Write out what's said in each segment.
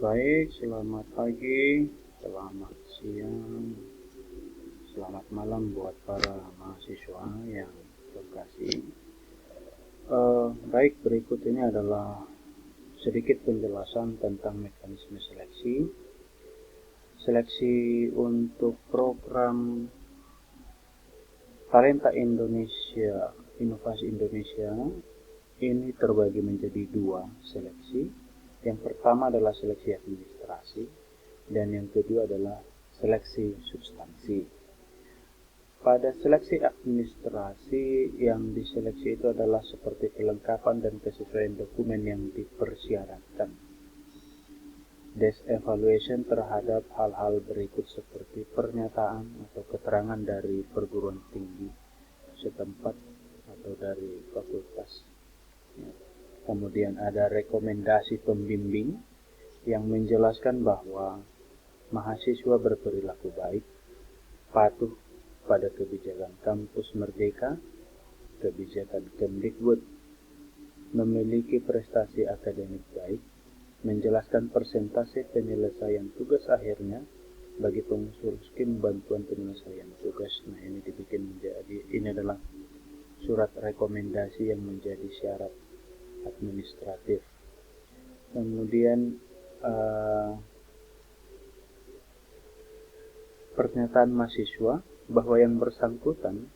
Baik, selamat pagi, selamat siang, selamat malam buat para mahasiswa yang terkasih. Baik, berikut ini adalah sedikit penjelasan tentang mekanisme seleksi. Seleksi untuk program Talenta Indonesia, Inovasi Indonesia ini terbagi menjadi dua seleksi. Yang pertama adalah seleksi administrasi dan yang kedua adalah seleksi substansi. Pada seleksi administrasi, yang diseleksi itu adalah seperti kelengkapan dan kesesuaian dokumen yang dipersyaratkan. Desk evaluation terhadap hal-hal berikut seperti pernyataan atau keterangan dari perguruan tinggi setempat atau dari fakultas. Kemudian ada rekomendasi pembimbing yang menjelaskan bahwa mahasiswa berperilaku baik, patuh pada kebijakan kampus merdeka, kebijakan Kemdikbud, memiliki prestasi akademik baik, menjelaskan persentase penyelesaian tugas akhirnya bagi pengusul skim bantuan penyelesaian tugas. Nah, ini dibikin menjadi, ini adalah surat rekomendasi yang menjadi syarat administratif. Kemudian pernyataan mahasiswa bahwa yang bersangkutan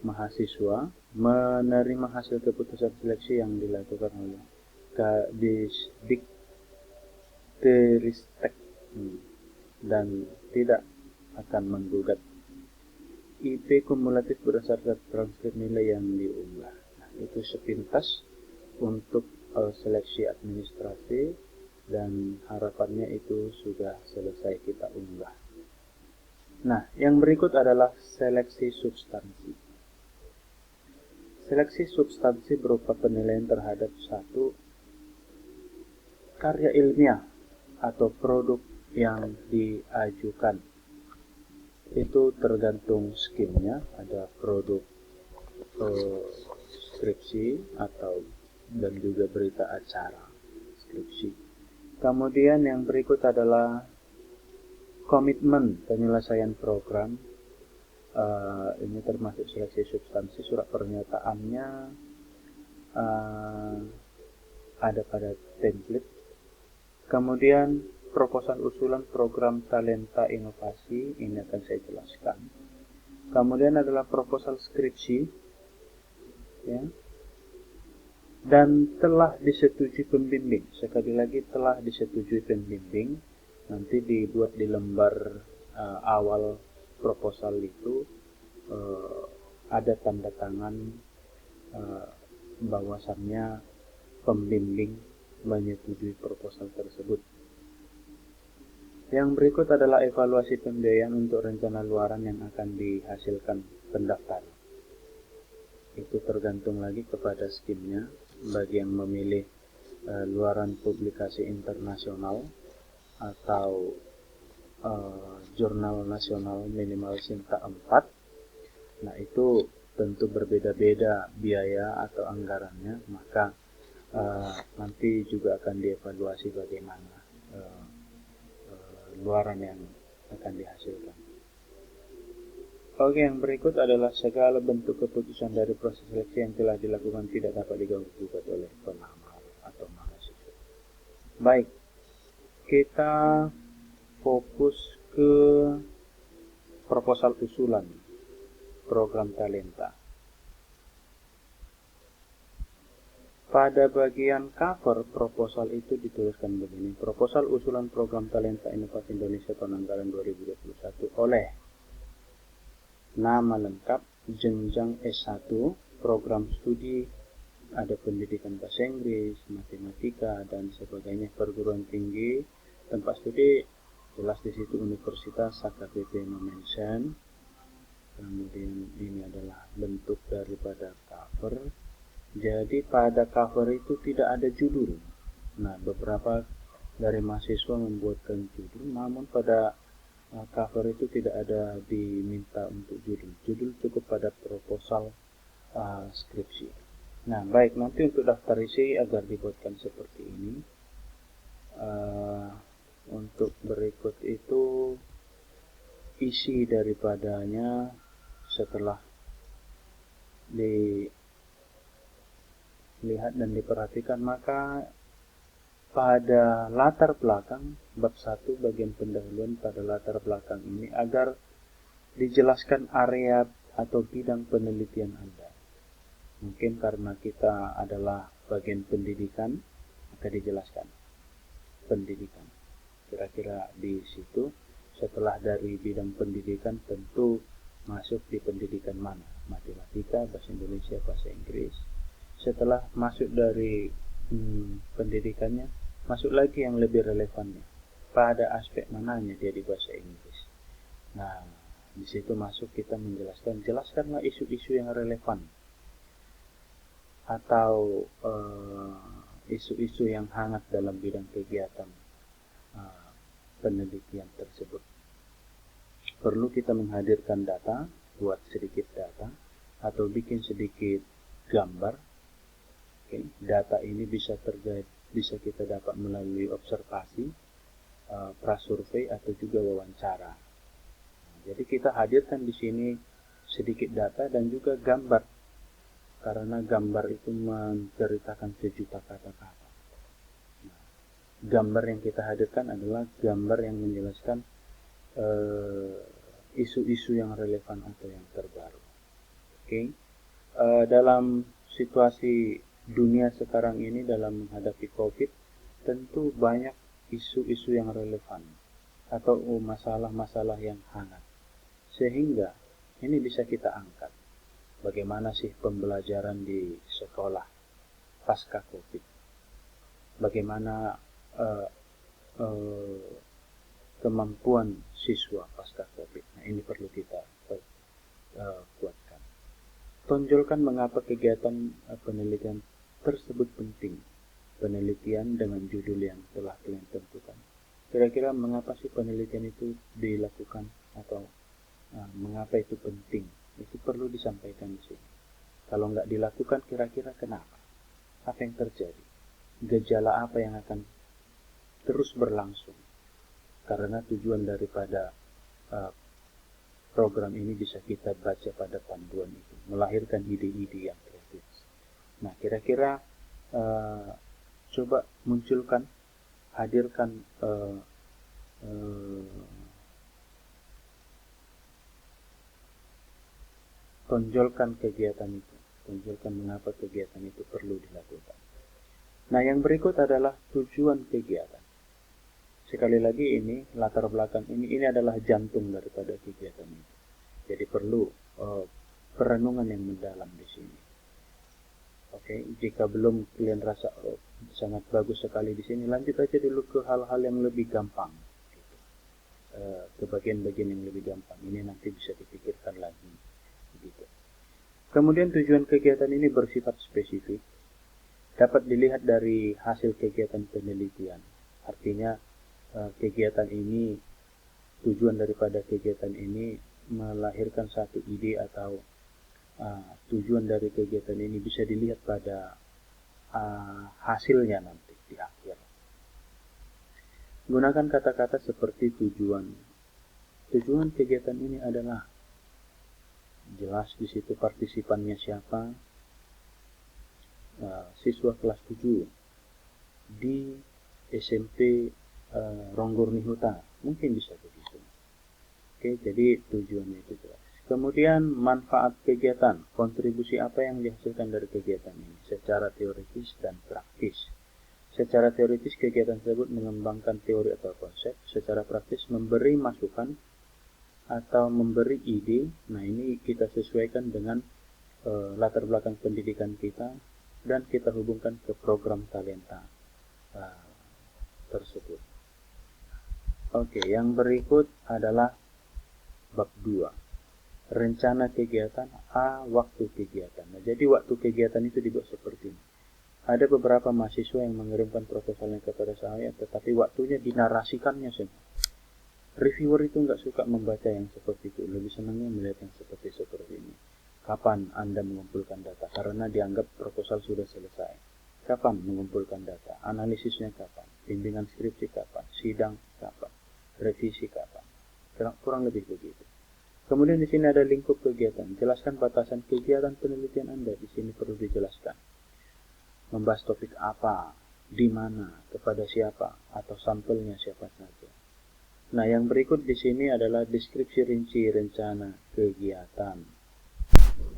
mahasiswa menerima hasil keputusan seleksi yang dilakukan oleh Kadisdikteristek dan tidak akan menggugat. IP kumulatif berdasarkan transkrip nilai yang diunggah. Nah, itu sepintas untuk seleksi administrasi dan harapannya itu sudah selesai kita unggah. Nah, yang berikut adalah seleksi substansi. Seleksi substansi berupa penilaian terhadap satu karya ilmiah atau produk yang diajukan. Itu tergantung skimnya, ada produk skripsi atau dan juga berita acara skripsi. Kemudian yang berikut adalah komitmen penyelesaian program. Ini termasuk seleksi substansi. Surat pernyataannya ada pada template. Kemudian proposal usulan program Talenta Inovasi, ini akan saya jelaskan. Kemudian adalah proposal skripsi, ya, dan telah disetujui pembimbing. Sekali lagi, telah disetujui pembimbing. Nanti dibuat di lembar awal proposal itu ada tanda tangan bahwasannya pembimbing menyetujui proposal tersebut. Yang berikut adalah evaluasi pembiayaan untuk rencana luaran yang akan dihasilkan pendaftar. Itu tergantung lagi kepada skimnya. Bagi yang memilih luaran publikasi internasional atau jurnal nasional minimal Sinta 4, nah itu tentu berbeda-beda biaya atau anggarannya, maka nanti juga akan dievaluasi bagaimana luaran yang akan dihasilkan. Oke, yang berikut adalah segala bentuk keputusan dari proses seleksi yang telah dilakukan tidak dapat diganggu-gugat oleh pelamar atau mahasiswa. Baik, kita fokus ke proposal usulan program Talenta. Pada bagian cover proposal itu dituliskan begini: proposal usulan program Talenta Inovasi Indonesia tahun anggaran 2021 oleh nama lengkap, jenjang S1, program studi, ada pendidikan bahasa Inggris, matematika, dan sebagainya, perguruan tinggi, tempat studi, jelas di situ universitas, HKBP mention. Kemudian ini adalah bentuk daripada cover. Jadi pada cover itu tidak ada judul. Nah, beberapa dari mahasiswa membuatkan judul, namun pada cover itu tidak ada diminta untuk judul. Judul cukup pada proposal skripsi. Nah, baik, nanti untuk daftar isi agar dibuatkan seperti ini. isi daripadanya setelah dilihat dan diperhatikan, maka pada latar belakang bab 1 bagian pendahuluan pada latar belakang ini agar dijelaskan area atau bidang penelitian Anda. Mungkin karena kita adalah bagian pendidikan, maka dijelaskan pendidikan. Kira-kira di situ. Setelah dari bidang pendidikan tentu masuk di pendidikan mana? Matematika, bahasa Indonesia, bahasa Inggris. Setelah masuk dari pendidikannya, masuk lagi yang lebih relevannya. Pada aspek mananya dia di bahasa Inggris. Nah, di situ masuk kita jelaskanlah isu-isu yang relevan atau isu-isu yang hangat dalam bidang kegiatan penelitian tersebut. Perlu kita menghadirkan data, buat sedikit data atau bikin sedikit gambar. Okay. Data ini bisa kita dapat melalui observasi, prasurvei atau juga wawancara. Jadi kita hadirkan di sini sedikit data dan juga gambar, karena gambar itu menceritakan sejuta kata-kata. Gambar yang kita hadirkan adalah gambar yang menjelaskan isu-isu yang relevan atau yang terbaru. Okay. Dalam situasi dunia sekarang ini dalam menghadapi COVID, tentu banyak isu-isu yang relevan atau masalah-masalah yang hangat. Sehingga ini bisa kita angkat. Bagaimana sih pembelajaran di sekolah pasca COVID? Bagaimana kemampuan siswa pasca COVID. Nah, ini perlu kita kuatkan. Tonjolkan mengapa kegiatan penelitian tersebut penting. Penelitian dengan judul yang telah kalian tentukan. Kira-kira mengapa sih penelitian itu dilakukan atau mengapa itu penting? Itu perlu disampaikan di sini. Kalau nggak dilakukan, kira-kira kenapa? Apa yang terjadi? Gejala apa yang akan terus berlangsung, karena tujuan daripada program ini bisa kita baca pada panduan itu, melahirkan ide-ide yang kreatif. Nah, kira-kira coba munculkan, hadirkan tonjolkan kegiatan itu, tonjolkan mengapa kegiatan itu perlu dilakukan. Nah, yang berikut adalah tujuan kegiatan. Sekali lagi ini latar belakang ini adalah jantung daripada kegiatan itu. Jadi perlu perenungan yang mendalam di sini. Oke, jika belum kalian rasa sangat bagus sekali di sini, lanjut aja dulu ke hal-hal yang lebih gampang. Gitu. Ke bagian-bagian yang lebih gampang. Ini nanti bisa dipikirkan lagi. Gitu. Kemudian tujuan kegiatan ini bersifat spesifik. Dapat dilihat dari hasil kegiatan penelitian. Artinya kegiatan ini, tujuan daripada kegiatan ini melahirkan satu ide atau tujuan dari kegiatan ini bisa dilihat pada hasilnya nanti di akhir. Gunakan kata-kata seperti tujuan. Tujuan kegiatan ini adalah jelas di situ partisipannya siapa, siswa kelas 7 di SMP Ronggor Nihuta, mungkin bisa begitu. Oke, jadi tujuannya itu jelas. Kemudian manfaat kegiatan, kontribusi apa yang dihasilkan dari kegiatan ini secara teoritis dan praktis. Secara teoritis kegiatan tersebut mengembangkan teori atau konsep, secara praktis memberi masukan atau memberi ide. Nah, ini kita sesuaikan dengan latar belakang pendidikan kita dan kita hubungkan ke program talenta tersebut. Oke, yang berikut adalah bab 2. Rencana kegiatan waktu kegiatan. Nah, jadi waktu kegiatan itu dibuat seperti ini. Ada beberapa mahasiswa yang mengirimkan proposalnya kepada saya, tetapi waktunya dinarasikannya semua. Reviewer itu nggak suka membaca yang seperti itu, lebih senangnya melihat yang seperti ini. Kapan Anda mengumpulkan data? Karena dianggap proposal sudah selesai. Kapan mengumpulkan data? Analisisnya kapan? Bimbingan skripsi kapan? Sidang kapan? Revisi kapan? Kurang lebih begitu. Kemudian di sini ada lingkup kegiatan. Jelaskan batasan kegiatan penelitian Anda. Di sini perlu dijelaskan. Membahas topik apa, di mana, kepada siapa, atau sampelnya siapa saja. Nah, yang berikut di sini adalah deskripsi rinci rencana kegiatan.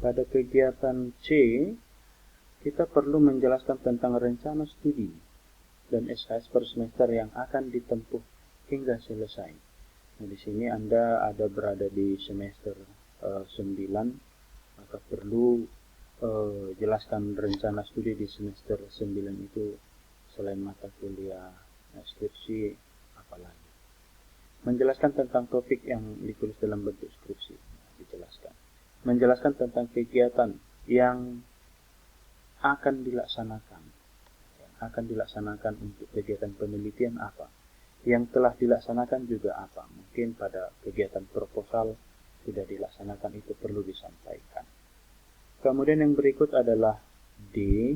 Pada kegiatan C, kita perlu menjelaskan tentang rencana studi dan SKS per semester yang akan ditempuh hingga selesai. Nah, di sini Anda ada berada di semester 9, maka perlu jelaskan rencana studi di semester 9 itu selain mata kuliah skripsi apalagi. Menjelaskan tentang topik yang ditulis dalam bentuk skripsi, dijelaskan. Menjelaskan tentang kegiatan yang akan dilaksanakan untuk kegiatan penelitian apa, yang telah dilaksanakan juga apa. Mungkin pada kegiatan proposal sudah dilaksanakan, itu perlu disampaikan. Kemudian yang berikut adalah D.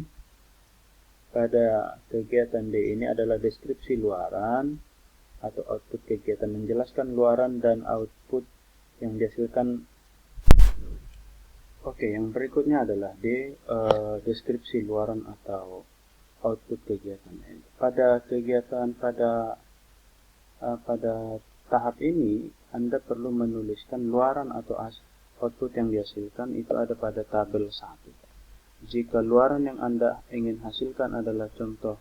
Pada kegiatan D ini adalah deskripsi luaran atau output kegiatan, menjelaskan luaran dan output yang dihasilkan. Oke, yang berikutnya adalah D, deskripsi luaran atau output kegiatan. Pada kegiatan pada tahap ini, Anda perlu menuliskan luaran atau output yang dihasilkan, itu ada pada tabel 1. Jika luaran yang Anda ingin hasilkan adalah contoh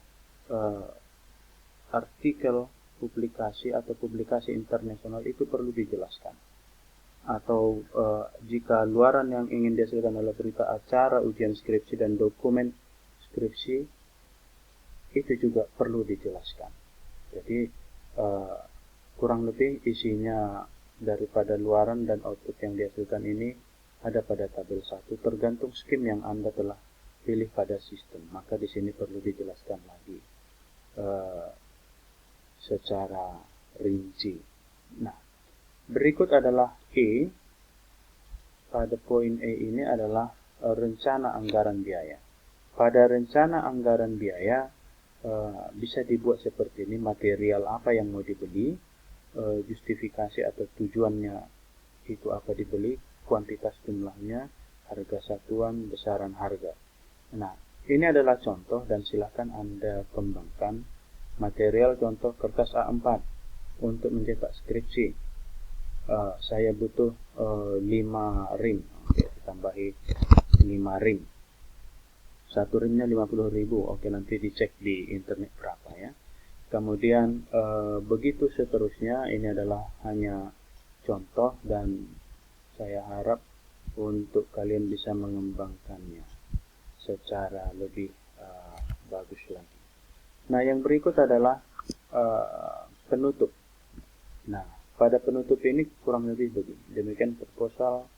artikel, publikasi atau publikasi internasional, itu perlu dijelaskan. Atau jika luaran yang ingin dihasilkan adalah berita acara, ujian skripsi, dan dokumen skripsi, itu juga perlu dijelaskan. Jadi kurang lebih isinya daripada luaran dan output yang dihasilkan ini ada pada tabel 1, tergantung skim yang Anda telah pilih pada sistem. Maka di sini perlu dijelaskan lagi secara rinci. Nah, berikut adalah E. Pada poin E ini adalah rencana anggaran biaya. Pada rencana anggaran biaya bisa dibuat seperti ini: material apa yang mau dibeli, justifikasi atau tujuannya itu apa dibeli, kuantitas jumlahnya, harga satuan, besaran harga. Nah, ini adalah contoh dan silakan Anda kembangkan. Material contoh kertas A4 untuk mencetak skripsi. Saya butuh 5 rim. Oke, ditambahi 5 rim. Satu rimnya 50.000. Oke, nanti dicek di internet berapa ya. Kemudian begitu seterusnya. Ini adalah hanya contoh dan saya harap untuk kalian bisa mengembangkannya secara lebih bagus lagi. Nah, yang berikut adalah penutup. Nah, pada penutup ini kurang lebih begini. Demikian proposal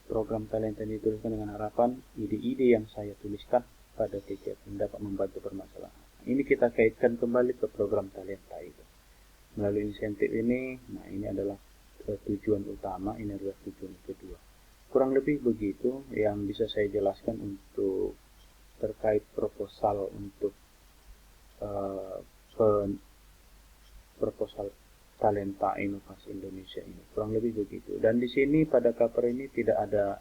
program talenta yang dituliskan dengan harapan ide-ide yang saya tuliskan pada kegiatan dapat membantu permasalahan. Ini kita kaitkan kembali ke program talenta itu. Melalui insentif ini, nah ini adalah tujuan utama, ini adalah tujuan kedua. Kurang lebih begitu yang bisa saya jelaskan untuk terkait proposal untuk proposal talenta inovasi Indonesia ini. Kurang lebih begitu. Dan di sini pada cover ini tidak ada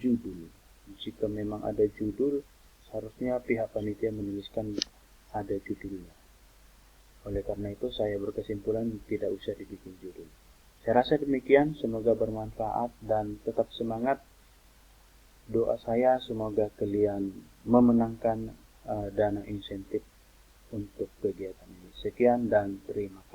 judul. Jika memang ada judul, seharusnya pihak panitia menuliskan ada judulnya. Oleh karena itu saya berkesimpulan tidak usah dibikin judul. Saya rasa demikian, semoga bermanfaat dan tetap semangat. Doa saya semoga kalian memenangkan dana insentif untuk kegiatan ini. Sekian dan terima kasih.